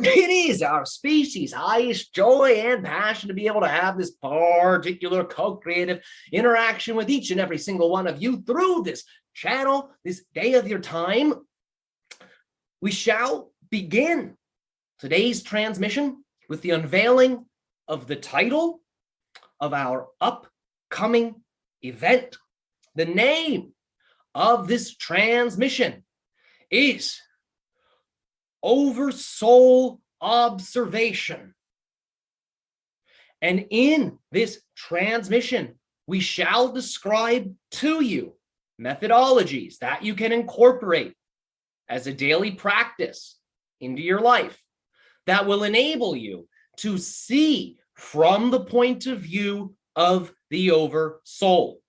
It is our species' highest joy and passion to be able to have this particular co-creative interaction with each and every single one of you through this channel, this day of your time. We shall begin today's transmission with the unveiling of the title of our upcoming event. The name of this transmission is Oversoul Observation. And in this transmission, we shall describe to you methodologies that you can incorporate as a daily practice into your life that will enable you to see from the point of view of the oversoul.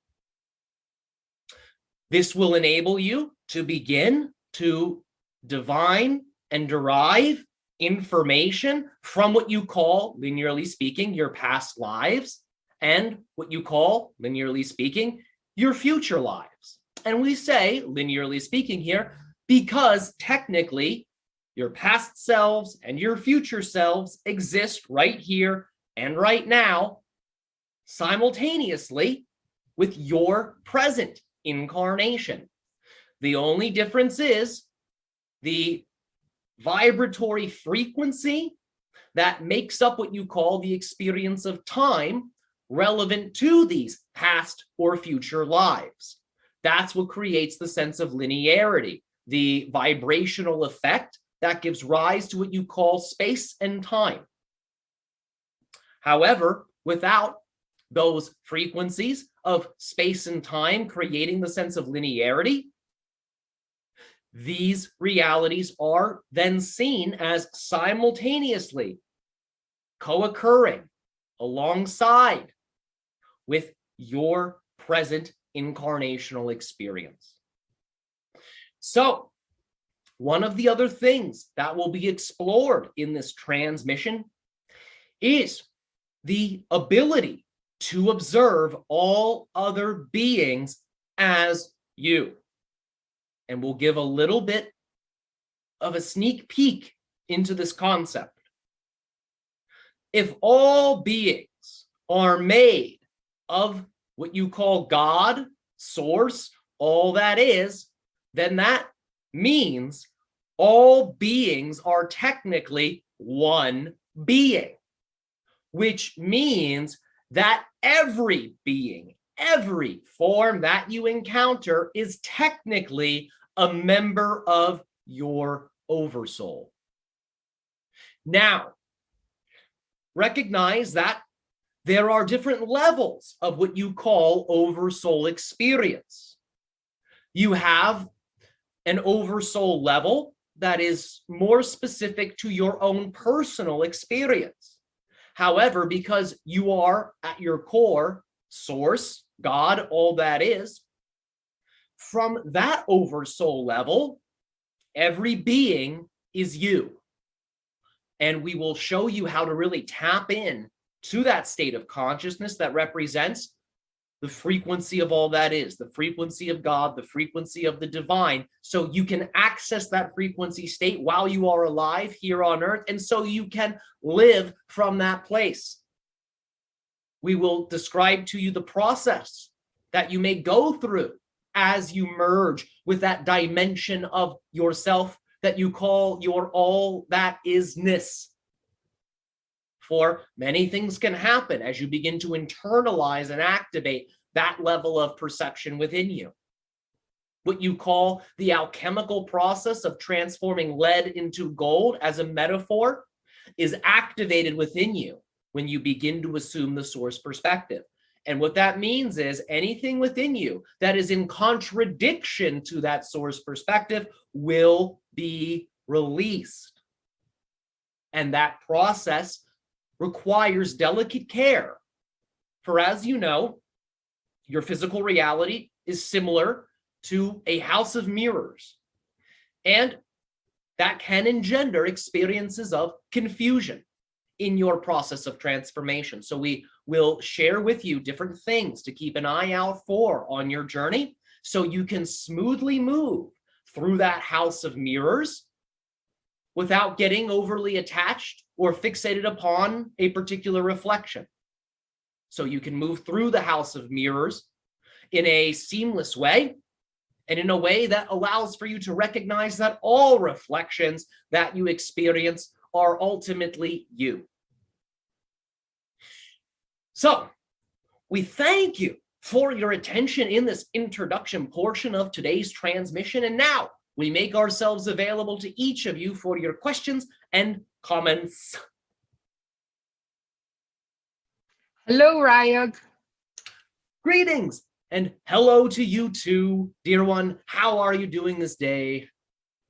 This will enable you to begin to divine and derive information from what you call, linearly speaking, your past lives, and what you call, linearly speaking, your future lives. And we say, linearly speaking here, because technically your past selves and your future selves exist right here and right now, simultaneously with your present incarnation. The only difference is the vibratory frequency that makes up what you call the experience of time relevant to these past or future lives. That's what creates the sense of linearity, the vibrational effect that gives rise to what you call space and time. However, without those frequencies of space and time creating the sense of linearity, these realities are then seen as simultaneously co-occurring alongside with your present incarnational experience. So, one of the other things that will be explored in this transmission is the ability to observe all other beings as you. And we'll give a little bit of a sneak peek into this concept. If all beings are made of what you call God, source, all that is, then that means all beings are technically one being, which means that every being, every form that you encounter is technically a member of your oversoul. Now, recognize that there are different levels of what you call oversoul experience. You have an oversoul level that is more specific to your own personal experience. However, because you are at your core source, God, all that is, from that oversoul level, every being is you. And we will show you how to really tap in to that state of consciousness that represents the frequency of all that is, the frequency of God, the frequency of the divine, so you can access that frequency state while you are alive here on earth, and so you can live from that place. We will describe to you the process that you may go through as you merge with that dimension of yourself that you call your all that isness. For many things can happen as you begin to internalize and activate that level of perception within you. What you call the alchemical process of transforming lead into gold as a metaphor is activated within you when you begin to assume the source perspective. And what that means is anything within you that is in contradiction to that source perspective will be released. And that process requires delicate care. For as you know, your physical reality is similar to a house of mirrors. And that can engender experiences of confusion in your process of transformation. So we will share with you different things to keep an eye out for on your journey so you can smoothly move through that house of mirrors without getting overly attached or fixated upon a particular reflection. So you can move through the house of mirrors in a seamless way, and in a way that allows for you to recognize that all reflections that you experience are ultimately you. So we thank you for your attention in this introduction portion of today's transmission. And now we make ourselves available to each of you for your questions and comments. Hello, Ryok. Greetings and hello to you too, dear one. How are you doing this day?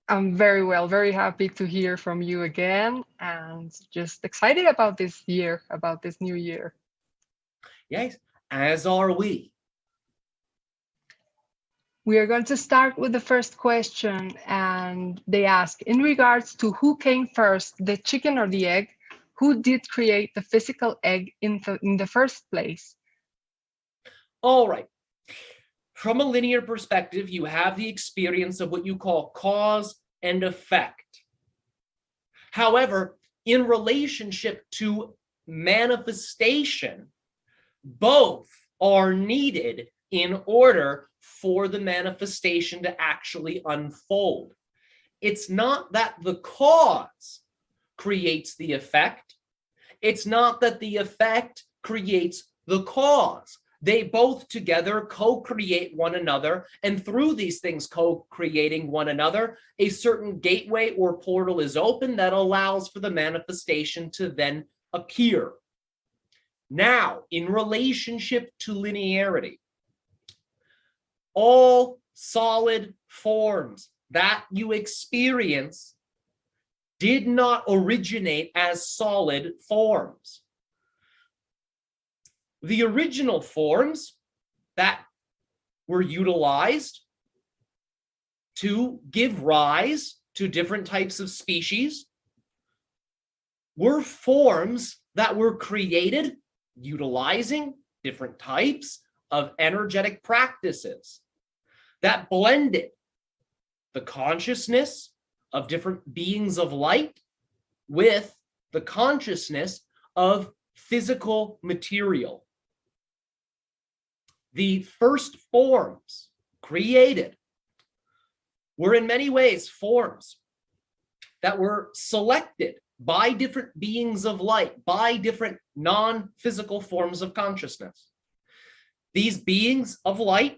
I'm very well, very happy to hear from you again, and just excited about this year, about this new year. Yes, as are we. We are going to start with the first question, and they ask, in regards to who came first, the chicken or the egg, who did create the physical egg in the first place? All right. From a linear perspective, you have the experience of what you call cause and effect. However, in relationship to manifestation, both are needed in order for the manifestation to actually unfold. It's not that the cause creates the effect. It's not that the effect creates the cause. They both together co-create one another, and through these things co-creating one another, a certain gateway or portal is open that allows for the manifestation to then appear. Now, in relationship to linearity, all solid forms that you experience did not originate as solid forms. The original forms that were utilized to give rise to different types of species were forms that were created utilizing different types of energetic practices that blended the consciousness of different beings of light with the consciousness of physical material. The first forms created were in many ways forms that were selected by different beings of light, by different non-physical forms of consciousness. These beings of light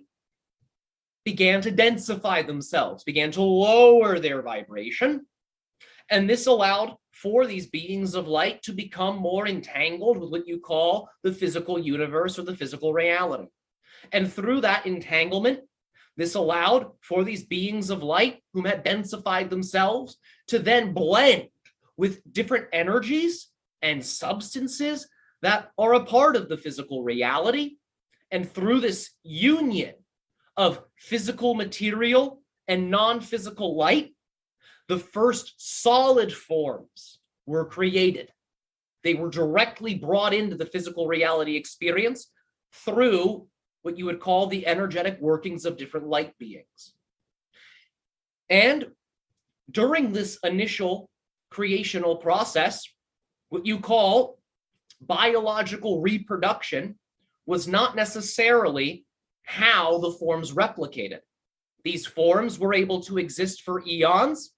began to densify themselves, began to lower their vibration, and this allowed for these beings of light to become more entangled with what you call the physical universe or the physical reality. And through that entanglement, this allowed for these beings of light whom had densified themselves to then blend with different energies and substances that are a part of the physical reality. And through this union of physical material and non-physical light, the first solid forms were created. They were directly brought into the physical reality experience through what you would call the energetic workings of different light beings. And during this initial creational process, what you call biological reproduction was not necessarily how the forms replicated. These forms were able to exist for eons,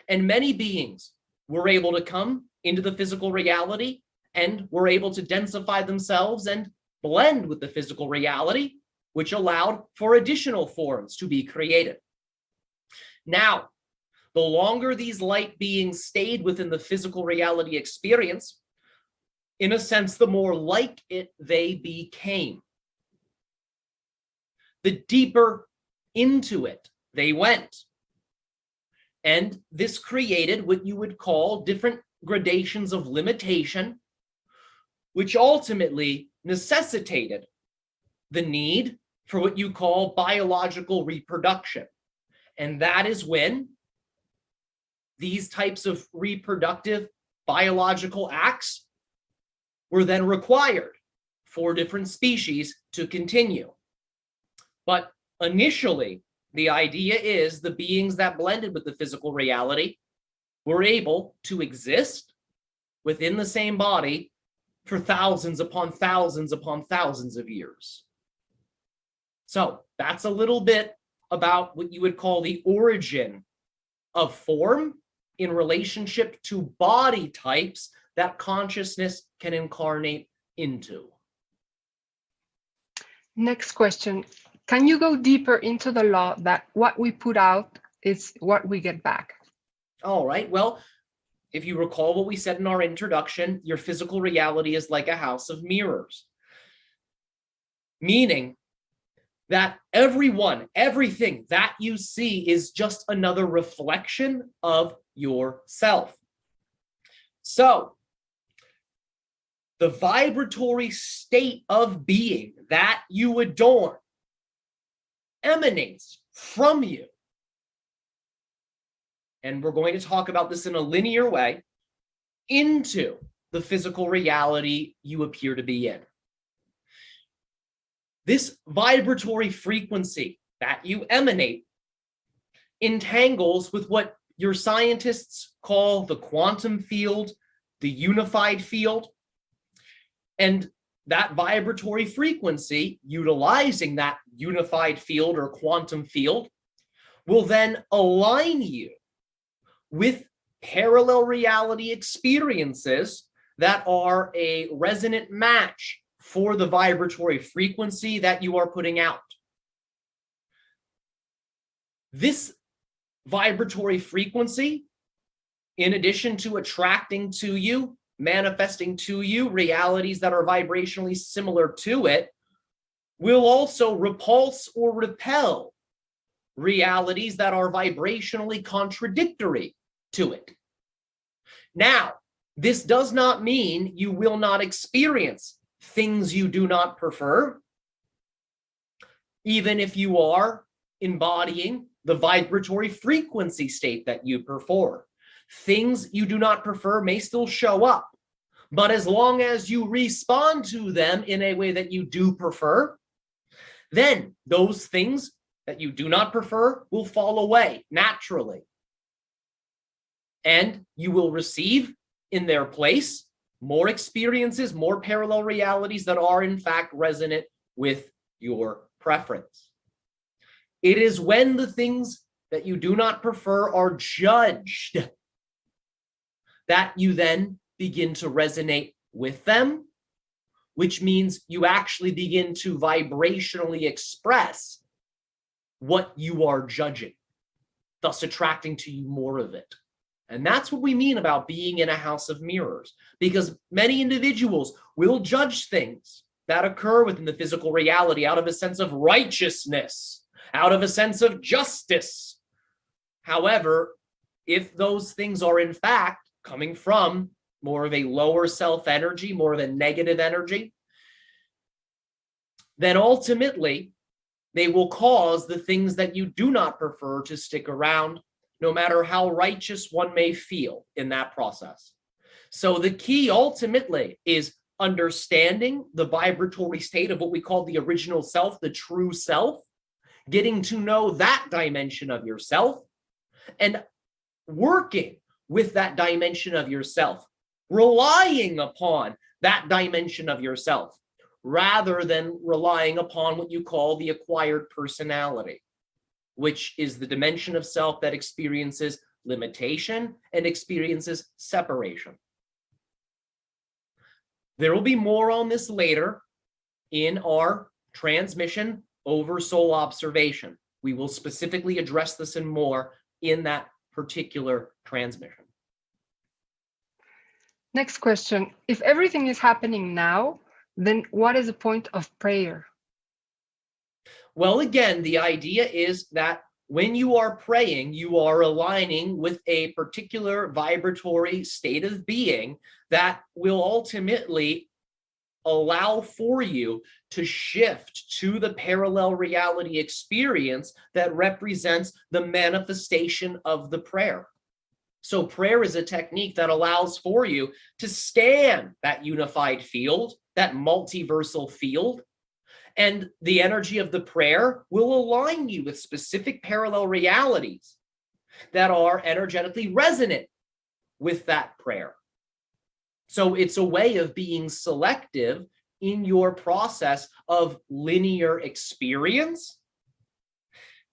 and many beings were able to come into the physical reality and were able to densify themselves and blend with the physical reality, which allowed for additional forms to be created. Now, the longer these light beings stayed within the physical reality experience, in a sense, the more like it they became. The deeper into it they went. And this created what you would call different gradations of limitation, which ultimately necessitated the need for what you call biological reproduction. And that is when these types of reproductive biological acts were then required for different species to continue. But initially, the idea is the beings that blended with the physical reality were able to exist within the same body for thousands upon thousands upon thousands of years. So that's a little bit about what you would call the origin of form in relationship to body types that consciousness can incarnate into. Next question. Can you go deeper into the law that what we put out is what we get back? All right. Well, if you recall what we said in our introduction, your physical reality is like a house of mirrors. Meaning that everything that you see is just another reflection of yourself. So, the vibratory state of being that you adorn emanates from you. And we're going to talk about this in a linear way into the physical reality you appear to be in. This vibratory frequency that you emanate entangles with what your scientists call the quantum field, the unified field. And that vibratory frequency, utilizing that unified field or quantum field, will then align you with parallel reality experiences that are a resonant match for the vibratory frequency that you are putting out. This vibratory frequency, in addition to attracting to you, manifesting to you realities that are vibrationally similar to it, will also repulse or repel realities that are vibrationally contradictory to it. Now, this does not mean you will not experience things you do not prefer, even if you are embodying the vibratory frequency state that you prefer. Things you do not prefer may still show up, but as long as you respond to them in a way that you do prefer, then those things that you do not prefer will fall away naturally. And you will receive in their place more experiences, more parallel realities that are in fact resonant with your preference. It is when the things that you do not prefer are judged that you then begin to resonate with them, which means you actually begin to vibrationally express what you are judging, thus attracting to you more of it. And that's what we mean about being in a house of mirrors, because many individuals will judge things that occur within the physical reality out of a sense of righteousness, out of a sense of justice. However, if those things are in fact coming from more of a lower self energy, more of a negative energy, then ultimately they will cause the things that you do not prefer to stick around, no matter how righteous one may feel in that process. So the key ultimately is understanding the vibratory state of what we call the original self, the true self, getting to know that dimension of yourself, and working with that dimension of yourself, relying upon that dimension of yourself, rather than relying upon what you call the acquired personality, which is the dimension of self that experiences limitation and experiences separation. There will be more on this later in our transmission over soul observation. We will specifically address this and more in that particular transmission. Next question. If everything is happening now, then what is the point of prayer? Well, again, the idea is that when you are praying, you are aligning with a particular vibratory state of being that will ultimately allow for you to shift to the parallel reality experience that represents the manifestation of the prayer. So prayer is a technique that allows for you to scan that unified field, that multiversal field, and the energy of the prayer will align you with specific parallel realities that are energetically resonant with that prayer. So it's a way of being selective in your process of linear experience.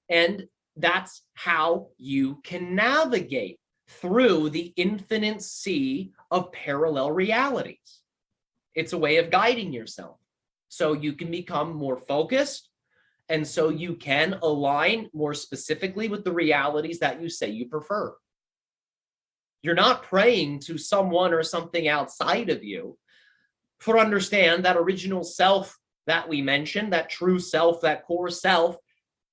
And that's how you can navigate through the infinite sea of parallel realities. It's a way of guiding yourself so you can become more focused, and so you can align more specifically with the realities that you say you prefer. You're not praying to someone or something outside of you. For understand that original self that we mentioned, that true self, that core self,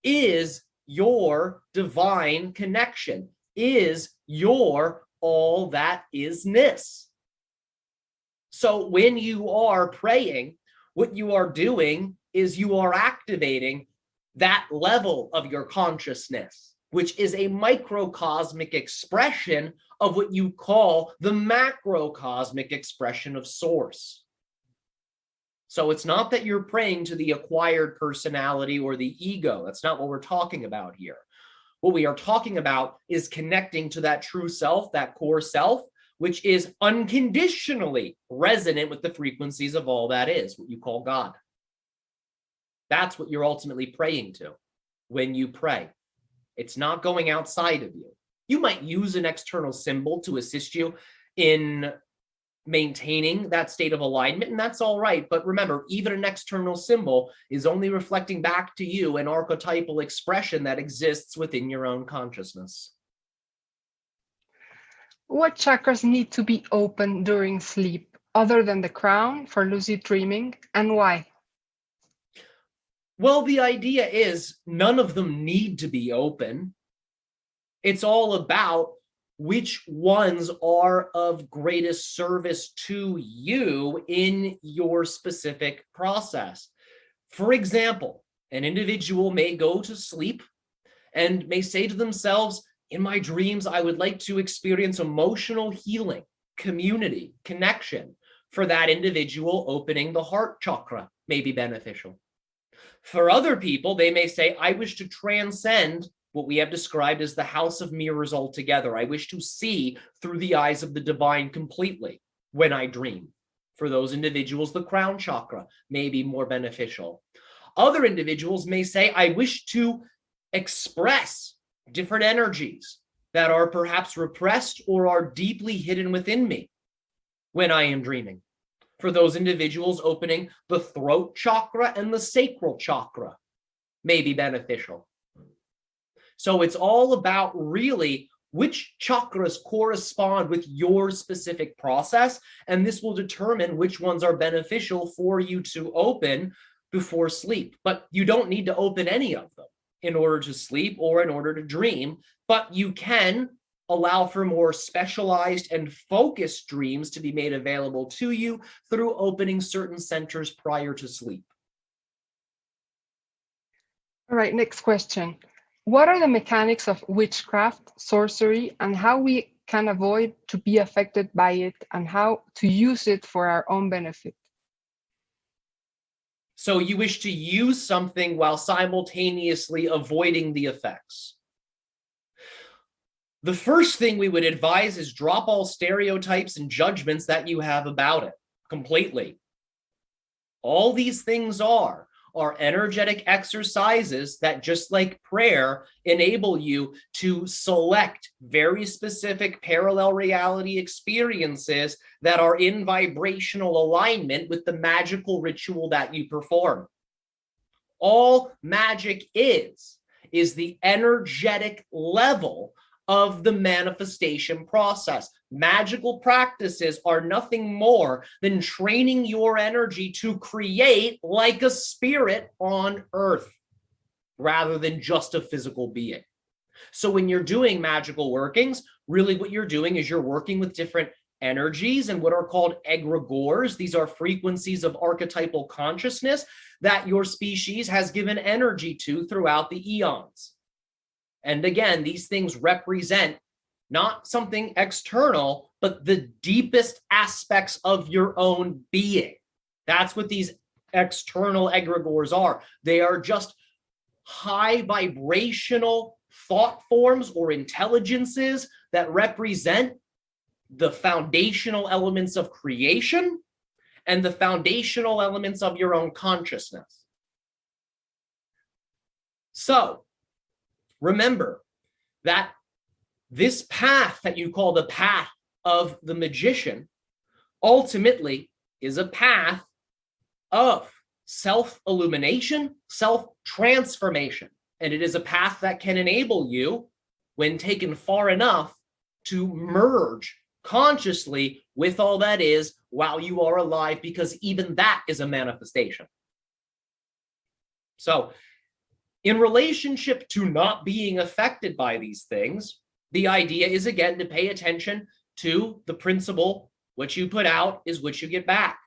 is your divine connection, is your all that isness. So when you are praying, what you are doing is you are activating that level of your consciousness, which is a microcosmic expression of what you call the macrocosmic expression of source. So it's not that you're praying to the acquired personality or the ego. That's not what we're talking about here. What we are talking about is connecting to that true self, that core self, which is unconditionally resonant with the frequencies of all that is, what you call God. That's what you're ultimately praying to when you pray. It's not going outside of you. You might use an external symbol to assist you in maintaining that state of alignment, and that's all right. But remember, even an external symbol is only reflecting back to you an archetypal expression that exists within your own consciousness. What chakras need to be open during sleep, other than the crown for lucid dreaming, and why? Well, the idea is none of them need to be open. It's all about which ones are of greatest service to you in your specific process. For example, an individual may go to sleep and may say to themselves, in my dreams, I would like to experience emotional healing, community, connection. For that individual, opening the heart chakra may be beneficial. For other people, they may say, I wish to transcend what we have described as the house of mirrors altogether. I wish to see through the eyes of the divine completely when I dream. For those individuals, the crown chakra may be more beneficial. Other individuals may say, I wish to express different energies that are perhaps repressed or are deeply hidden within me when I am dreaming. For those individuals, opening the throat chakra and the sacral chakra may be beneficial. So it's all about really which chakras correspond with your specific process, and this will determine which ones are beneficial for you to open before sleep. But you don't need to open any of them in order to sleep or in order to dream, but you can allow for more specialized and focused dreams to be made available to you through opening certain centers prior to sleep. All right, next question. What are the mechanics of witchcraft, sorcery, and how we can avoid to be affected by it and how to use it for our own benefit? So you wish to use something while simultaneously avoiding the effects. The first thing we would advise is drop all stereotypes and judgments that you have about it completely. All these things are energetic exercises that, just like prayer, enable you to select very specific parallel reality experiences that are in vibrational alignment with the magical ritual that you perform. All magic is the energetic level of the manifestation process. Magical practices are nothing more than training your energy to create like a spirit on earth rather than just a physical being. So when you're doing magical workings, really what you're doing is you're working with different energies and what are called egregores. These are frequencies of archetypal consciousness that your species has given energy to throughout the eons. And again, these things represent not something external, but the deepest aspects of your own being. That's what these external egregores are. They are just high vibrational thought forms or intelligences that represent the foundational elements of creation and the foundational elements of your own consciousness. So remember that this path that you call the path of the magician ultimately is a path of self-illumination, self-transformation. And it is a path that can enable you, when taken far enough, to merge consciously with all that is while you are alive, because even that is a manifestation. So in relationship to not being affected by these things, the idea is, again, to pay attention to the principle: what you put out is what you get back.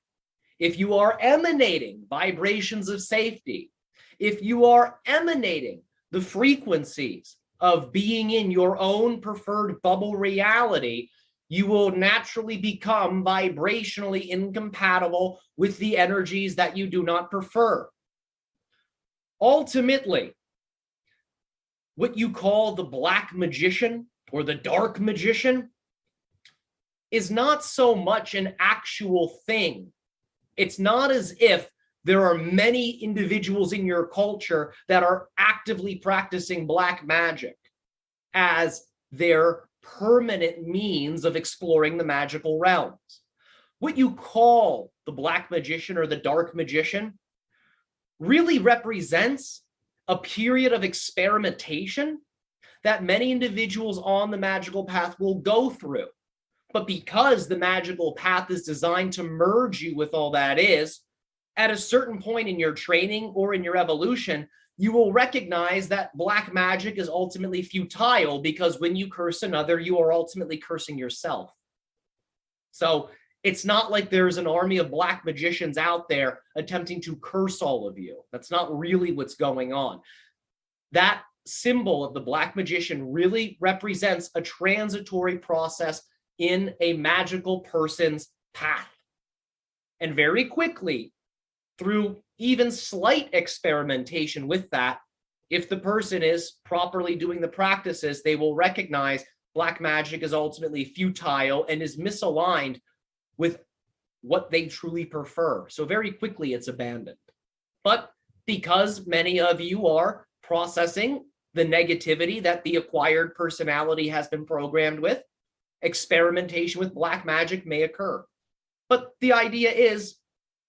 If you are emanating vibrations of safety, if you are emanating the frequencies of being in your own preferred bubble reality, you will naturally become vibrationally incompatible with the energies that you do not prefer. Ultimately, what you call the black magician or the dark magician is not so much an actual thing. It's not as if there are many individuals in your culture that are actively practicing black magic as their permanent means of exploring the magical realms. What you call the black magician or the dark magician really represents a period of experimentation that many individuals on the magical path will go through. But because the magical path is designed to merge you with all that is, at a certain point in your training or in your evolution, you will recognize that black magic is ultimately futile, because when you curse another, you are ultimately cursing yourself. So it's not like there's an army of black magicians out there attempting to curse all of you. That's not really what's going on. That symbol of the black magician really represents a transitory process in a magical person's path. And very quickly, through even slight experimentation with that, if the person is properly doing the practices, they will recognize black magic is ultimately futile and is misaligned with what they truly prefer. So very quickly it's abandoned. But because many of you are processing the negativity that the acquired personality has been programmed with, experimentation with black magic may occur. But the idea is,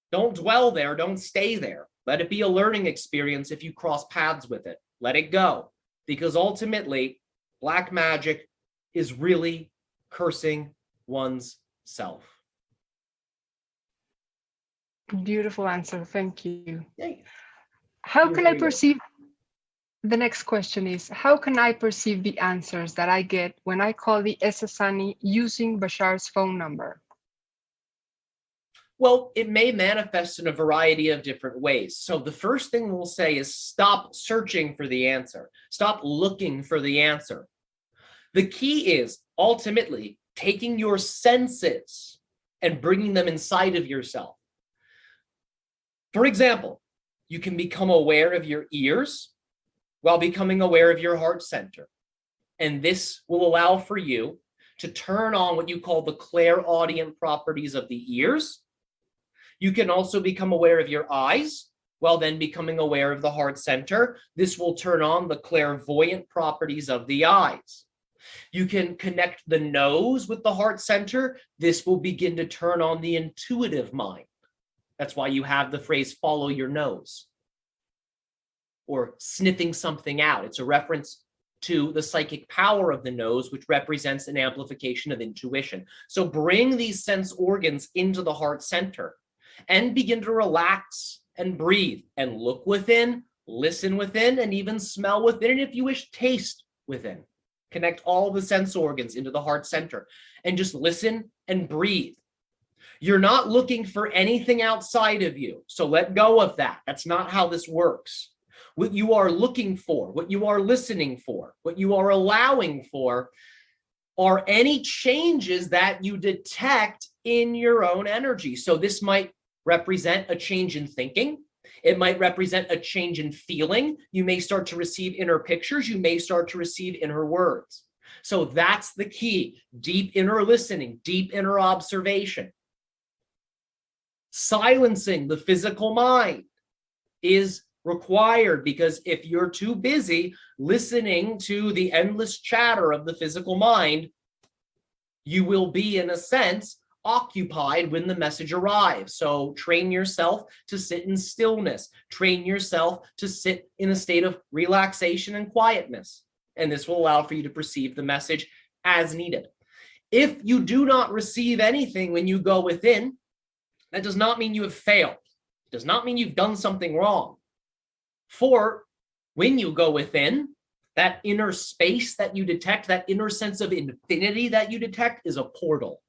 don't dwell there, don't stay there. Let it be a learning experience. If you cross paths with it, let it go. Because ultimately, black magic is really cursing one's self. Beautiful answer. Thank you. Yay. How can I perceive? The next question is, how can I perceive the answers that I get when I call the Essassani using Bashar's phone number? Well, it may manifest in a variety of different ways. So the first thing we'll say is stop searching for the answer. Stop looking for the answer. The key is ultimately taking your senses and bringing them inside of yourself. For example, you can become aware of your ears while becoming aware of your heart center. And this will allow for you to turn on what you call the clairaudient properties of the ears. You can also become aware of your eyes while then becoming aware of the heart center. This will turn on the clairvoyant properties of the eyes. You can connect the nose with the heart center. This will begin to turn on the intuitive mind. That's why you have the phrase follow your nose or sniffing something out. It's a reference to the psychic power of the nose, which represents an amplification of intuition. So bring these sense organs into the heart center and begin to relax and breathe and look within, listen within, and even smell within, and if you wish, taste within. Connect all the sense organs into the heart center and just listen and breathe. You're not looking for anything outside of you, so let go of that. That's not how this works. What you are looking for, what you are listening for, what you are allowing for are any changes that you detect in your own energy. So this might represent a change in thinking. It might represent a change in feeling. You may start to receive inner pictures. You may start to receive inner words. So that's the key. Deep inner listening, deep inner observation. Silencing the physical mind is required, because if you're too busy listening to the endless chatter of the physical mind, you will be, in a sense, occupied when the message arrives. So train yourself to sit in stillness. Train yourself to sit in a state of relaxation and quietness. And this will allow for you to perceive the message as needed. If you do not receive anything when you go within, that does not mean you have failed. It does not mean you've done something wrong. For when you go within, that inner space that you detect, that inner sense of infinity that you detect, is a portal.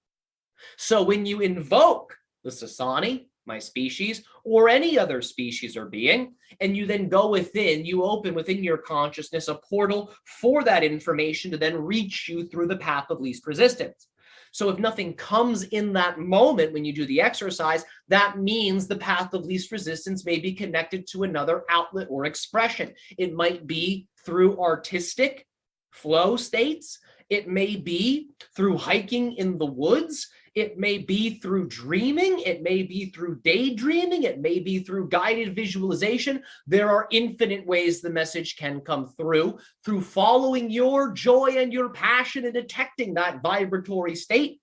So when you invoke the Essassani, my species, or any other species or being, and you then go within, you open within your consciousness a portal for that information to then reach you through the path of least resistance. So if nothing comes in that moment when you do the exercise, that means the path of least resistance may be connected to another outlet or expression. It might be through artistic flow states. It may be through hiking in the woods. It may be through dreaming. It may be through daydreaming. It may be through guided visualization. There are infinite ways the message can come through following your joy and your passion and detecting that vibratory state.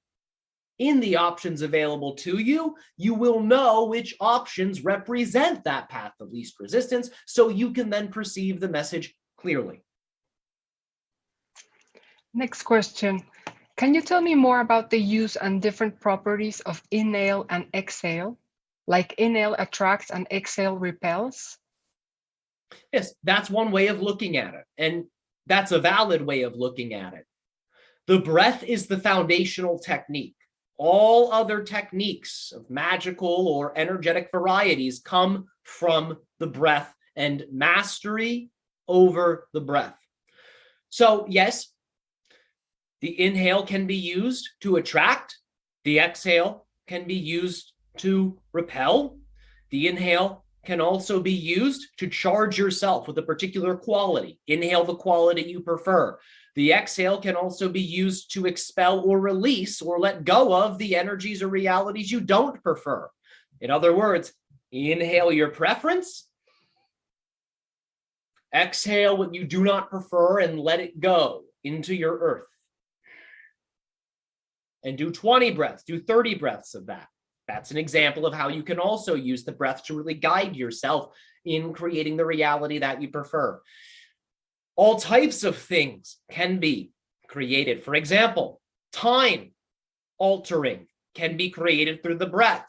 In the options available to you, you will know which options represent that path of least resistance, so you can then perceive the message clearly. Next question. Can you tell me more about the use and different properties of inhale and exhale? Like inhale attracts and exhale repels? Yes, that's one way of looking at it. And that's a valid way of looking at it. The breath is the foundational technique. All other techniques of magical or energetic varieties come from the breath and mastery over the breath. So yes, the inhale can be used to attract. The exhale can be used to repel. The inhale can also be used to charge yourself with a particular quality. Inhale the quality you prefer. The exhale can also be used to expel or release or let go of the energies or realities you don't prefer. In other words, inhale your preference. Exhale what you do not prefer and let it go into your earth. And do 20 breaths, do 30 breaths of that. That's an example of how you can also use the breath to really guide yourself in creating the reality that you prefer. All types of things can be created. For example, time altering can be created through the breath.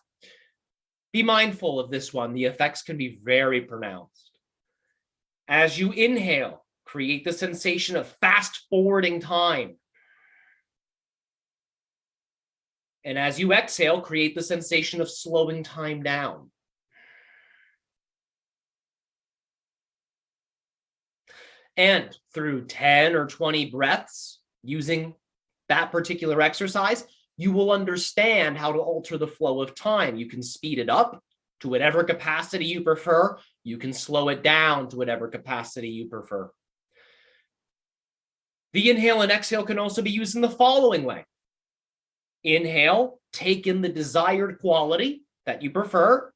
Be mindful of this one. The effects can be very pronounced. As you inhale, create the sensation of fast forwarding time. And as you exhale, create the sensation of slowing time down. And through 10 or 20 breaths, using that particular exercise, you will understand how to alter the flow of time. You can speed it up to whatever capacity you prefer. You can slow it down to whatever capacity you prefer. The inhale and exhale can also be used in the following way. Inhale, take in the desired quality that you prefer.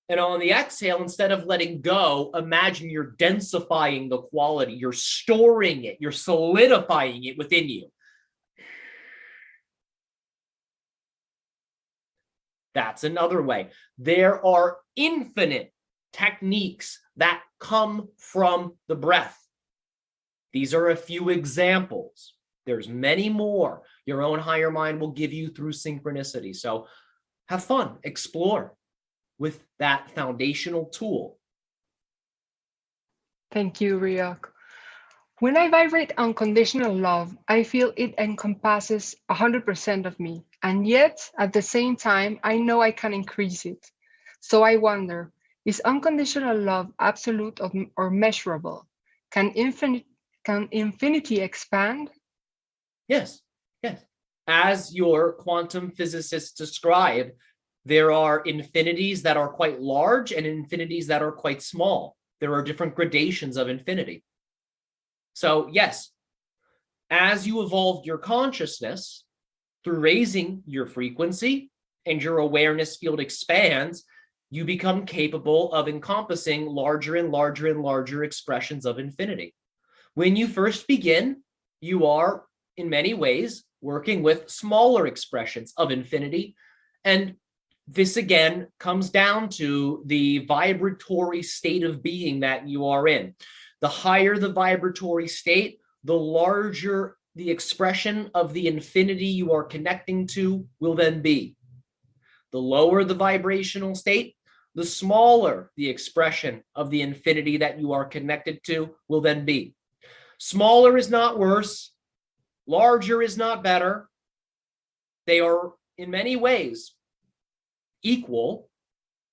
And on the exhale, instead of letting go, imagine you're densifying the quality. You're storing it. You're solidifying it within you. That's another way. There are infinite techniques that come from the breath. These are a few examples. There's many more your own higher mind will give you through synchronicity. So have fun, explore with that foundational tool. Thank you, Ryok. When I vibrate unconditional love, I feel it encompasses 100% of me. And yet, at the same time, I know I can increase it. So I wonder, is unconditional love absolute or measurable? Can infinity expand? Yes, yes. As your quantum physicists describe, there are infinities that are quite large and infinities that are quite small. There are different gradations of infinity. So yes, as you evolved your consciousness through raising your frequency and your awareness field expands, you become capable of encompassing larger and larger and larger expressions of infinity. When you first begin, you are in many ways working with smaller expressions of infinity. And this again comes down to the vibratory state of being that you are in. The higher the vibratory state, the larger the expression of the infinity you are connecting to will then be. The lower the vibrational state, the smaller the expression of the infinity that you are connected to will then be. Smaller is not worse. Larger is not better. They are in many ways equal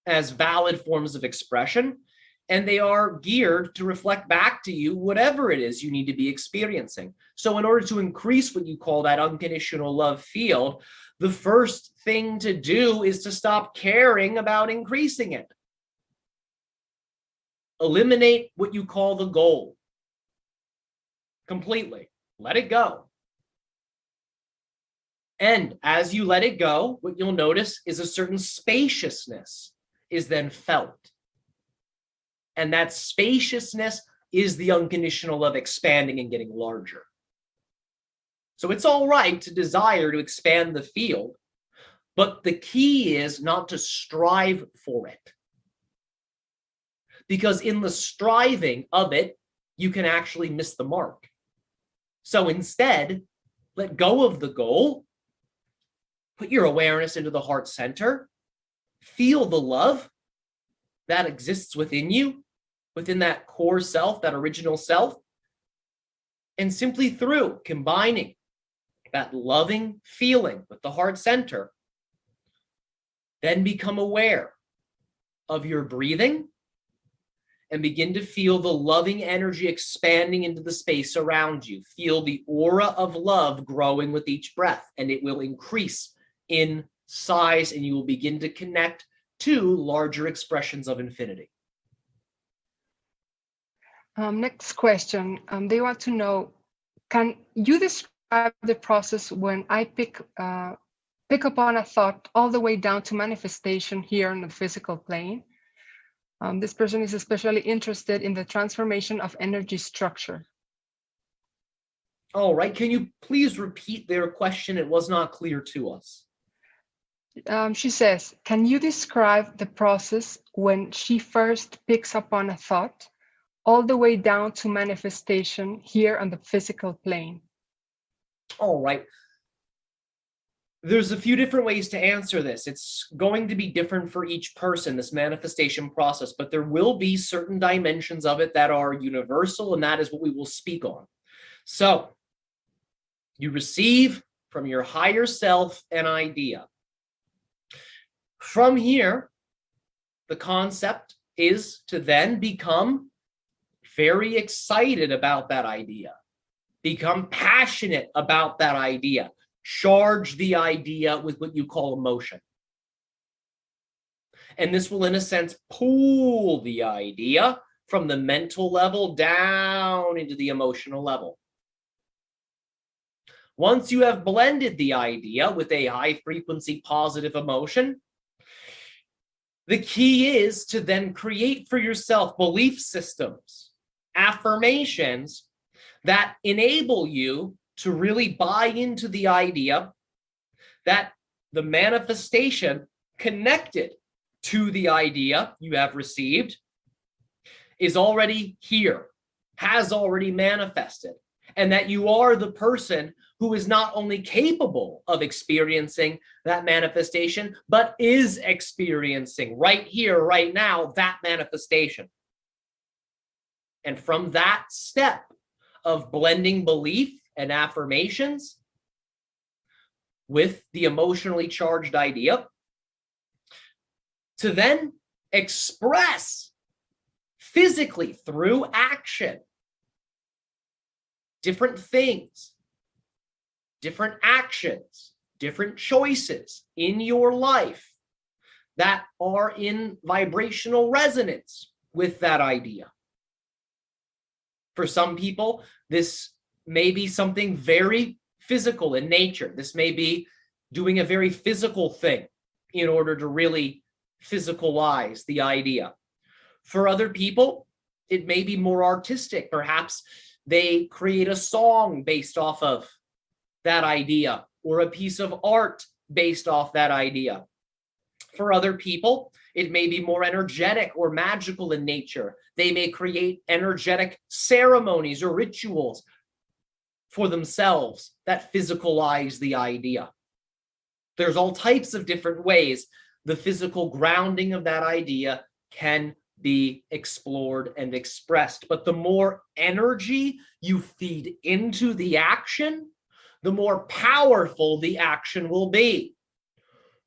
as valid forms of expression, and they are geared to reflect back to you whatever it is you need to be experiencing. So in order to increase what you call that unconditional love field, the first thing to do is to stop caring about increasing it. Eliminate what you call the goal completely. Let it go. And as you let it go, what you'll notice is a certain spaciousness is then felt. And that spaciousness is the unconditional love expanding and getting larger. So it's all right to desire to expand the field, but the key is not to strive for it. Because in the striving of it, you can actually miss the mark. So instead, let go of the goal. Put your awareness into the heart center. Feel the love that exists within you, within that core self, that original self. And simply through combining that loving feeling with the heart center, then become aware of your breathing and begin to feel the loving energy expanding into the space around you. Feel the aura of love growing with each breath, and it will increase in size, and you will begin to connect to larger expressions of infinity. Next question. They want to know, can you describe the process when I pick up on a thought all the way down to manifestation here on the physical plane? This person is especially interested in the transformation of energy structure. All right. Can you please repeat their question? It was not clear to us. She says, can you describe the process when she first picks up on a thought all the way down to manifestation here on the physical plane? All right. There's a few different ways to answer this. It's going to be different for each person, this manifestation process, but there will be certain dimensions of it that are universal, and that is what we will speak on. So you receive from your higher self an idea. From here, the concept is to then become very excited about that idea, become passionate about that idea, charge the idea with what you call emotion. And this will, in a sense, pull the idea from the mental level down into the emotional level. Once you have blended the idea with a high frequency positive emotion, the key is to then create for yourself belief systems, affirmations that enable you to really buy into the idea that the manifestation connected to the idea you have received is already here, has already manifested, and that you are the person who is not only capable of experiencing that manifestation, but is experiencing right here, right now, that manifestation. And from that step of blending belief and affirmations with the emotionally charged idea, to then express physically through action different things, different actions, different choices in your life that are in vibrational resonance with that idea. For some people, this may be something very physical in nature. This may be doing a very physical thing in order to really physicalize the idea. For other people, it may be more artistic. Perhaps they create a song based off of that idea, or a piece of art based off that idea. For other people, it may be more energetic or magical in nature. They may create energetic ceremonies or rituals for themselves that physicalize the idea. There's all types of different ways the physical grounding of that idea can be explored and expressed. But the more energy you feed into the action, the more powerful the action will be.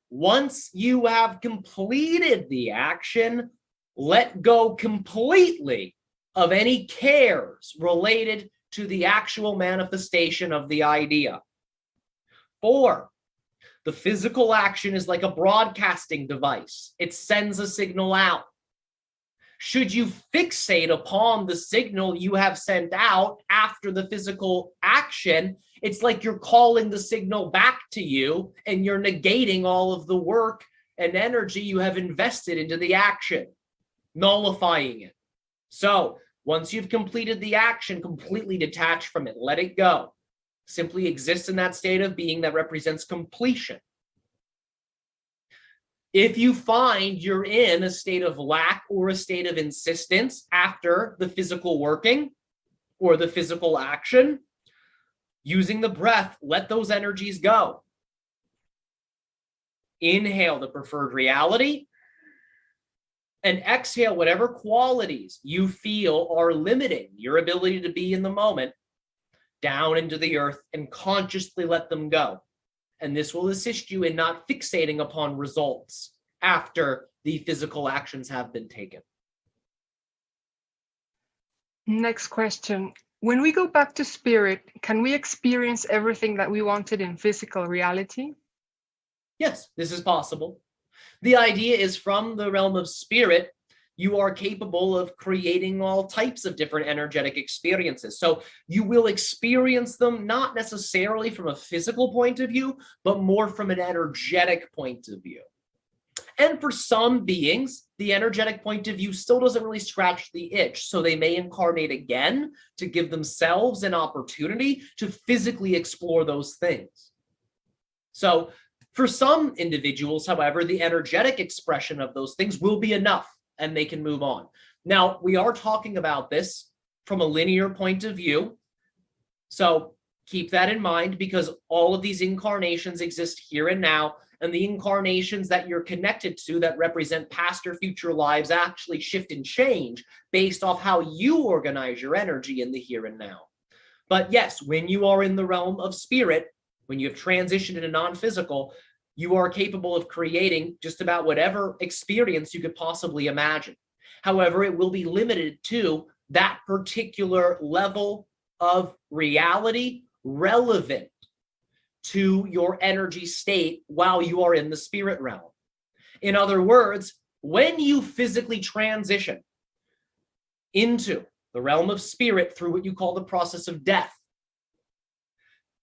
Once you have completed the action, let go completely of any cares related to the actual manifestation of the idea. 4, the physical action is like a broadcasting device. It sends a signal out. Should you fixate upon the signal you have sent out after the physical action, it's like you're calling the signal back to you and you're negating all of the work and energy you have invested into the action, nullifying it. So once you've completed the action, completely detach from it, let it go. Simply exist in that state of being that represents completion. If you find you're in a state of lack or a state of insistence after the physical working or the physical action, using the breath, let those energies go. Inhale the preferred reality and exhale whatever qualities you feel are limiting your ability to be in the moment down into the earth, and consciously let them go. And this will assist you in not fixating upon results after the physical actions have been taken. Next question. When we go back to spirit, can we experience everything that we wanted in physical reality? Yes, this is possible. The idea is, from the realm of spirit, you are capable of creating all types of different energetic experiences. So you will experience them not necessarily from a physical point of view, but more from an energetic point of view. And for some beings, the energetic point of view still doesn't really scratch the itch. So they may incarnate again to give themselves an opportunity to physically explore those things. So for some individuals, however, the energetic expression of those things will be enough, and they can move on. Now, we are talking about this from a linear point of view. So keep that in mind, because all of these incarnations exist here and now, and the incarnations that you're connected to that represent past or future lives actually shift and change based off how you organize your energy in the here and now. But yes, when you are in the realm of spirit, when you have transitioned into non-physical, you are capable of creating just about whatever experience you could possibly imagine. However, it will be limited to that particular level of reality relevant to your energy state while you are in the spirit realm. In other words, when you physically transition into the realm of spirit through what you call the process of death,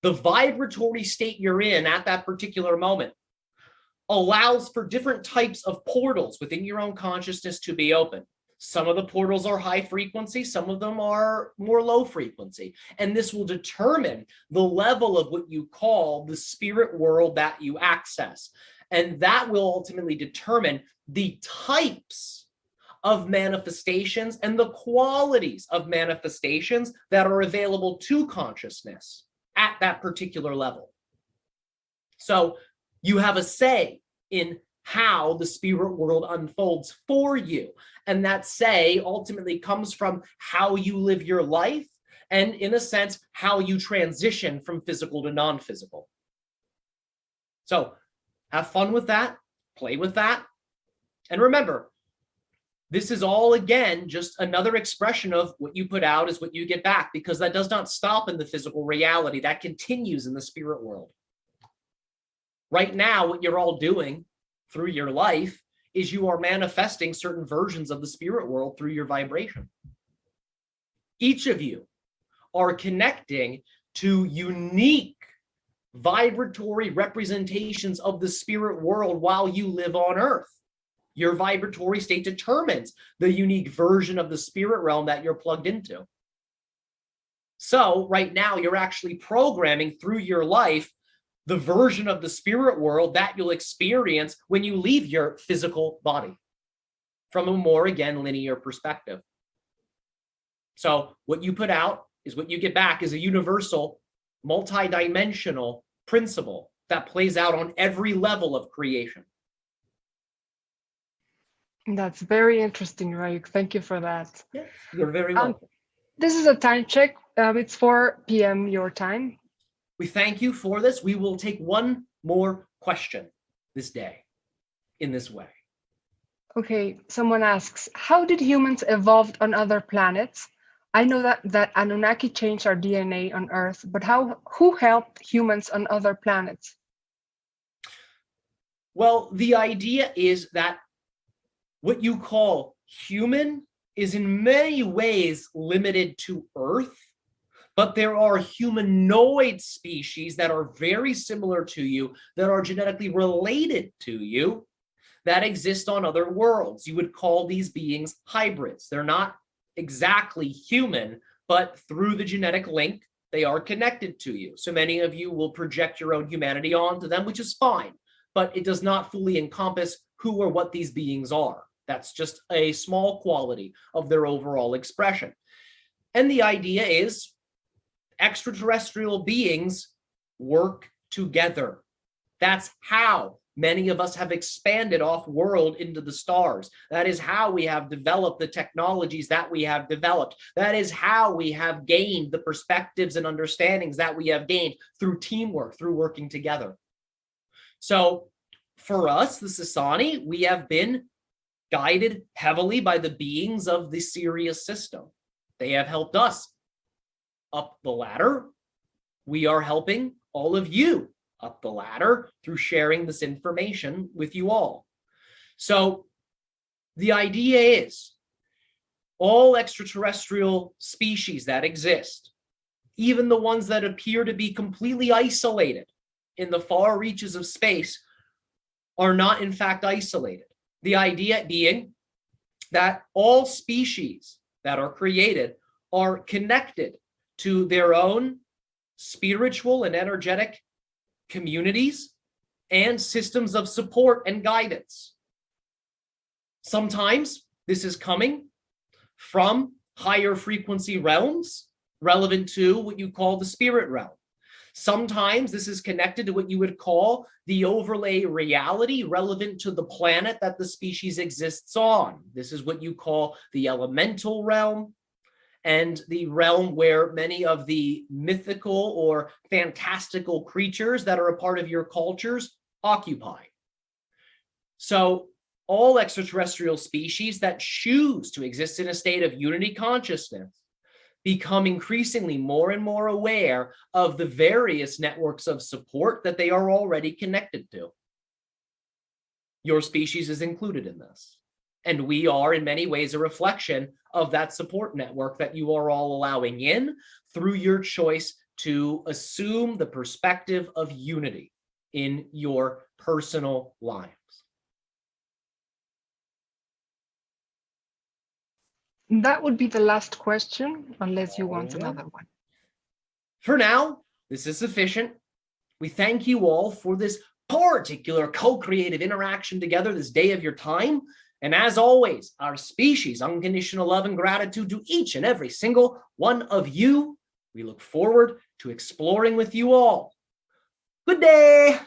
the vibratory state you're in at that particular moment allows for different types of portals within your own consciousness to be open. Some of the portals are high frequency, some of them are more low frequency. And this will determine the level of what you call the spirit world that you access. And that will ultimately determine the types of manifestations and the qualities of manifestations that are available to consciousness at that particular level. So you have a say in how the spirit world unfolds for you. And that say ultimately comes from how you live your life and, in a sense, how you transition from physical to non-physical. So have fun with that, play with that. And remember, this is all, again, just another expression of what you put out is what you get back, because that does not stop in the physical reality. That continues in the spirit world. Right now, what you're all doing through your life is you are manifesting certain versions of the spirit world through your vibration. Each of you are connecting to unique vibratory representations of the spirit world while you live on Earth. Your vibratory state determines the unique version of the spirit realm that you're plugged into. So right now, you're actually programming through your life the version of the spirit world that you'll experience when you leave your physical body from a more, again, linear perspective. So what you put out is what you get back is a universal, multi-dimensional principle that plays out on every level of creation. That's very interesting, Ryok. Thank you for that. Yeah, you're very welcome. This is a time check. It's 4 p.m. your time. We thank you for this. We will take one more question this day in this way. Okay, someone asks, how did humans evolve on other planets? I know that Anunnaki changed our DNA on Earth, but who helped humans on other planets? Well, the idea is that what you call human is in many ways limited to Earth, but there are humanoid species that are very similar to you, that are genetically related to you, that exist on other worlds. You would call these beings hybrids. They're not exactly human, but through the genetic link, they are connected to you. So many of you will project your own humanity onto them, which is fine, but it does not fully encompass who or what these beings are. That's just a small quality of their overall expression. And the idea is extraterrestrial beings work together. That's how many of us have expanded off world into the stars. That is how we have developed the technologies that we have developed. That is how we have gained the perspectives and understandings that we have gained through teamwork, through working together. So for us, the Essassani, we have been guided heavily by the beings of the Sirius system. They have helped us up the ladder. We are helping all of you up the ladder through sharing this information with you all. So the idea is all extraterrestrial species that exist, even the ones that appear to be completely isolated in the far reaches of space, are not in fact isolated. The idea being that all species that are created are connected to their own spiritual and energetic communities and systems of support and guidance. Sometimes this is coming from higher frequency realms relevant to what you call the spirit realm. Sometimes this is connected to what you would call the overlay reality relevant to the planet that the species exists on. This is what you call the elemental realm, and the realm where many of the mythical or fantastical creatures that are a part of your cultures occupy. So all extraterrestrial species that choose to exist in a state of unity consciousness become increasingly more and more aware of the various networks of support that they are already connected to. Your species is included in this. And we are in many ways a reflection of that support network that you are all allowing in through your choice to assume the perspective of unity in your personal lives. That would be the last question, unless you want another one. For now, this is sufficient. We thank you all for this particular co-creative interaction together this day of your time. And as always, our species, unconditional love and gratitude to each and every single one of you. We look forward to exploring with you all. Good day.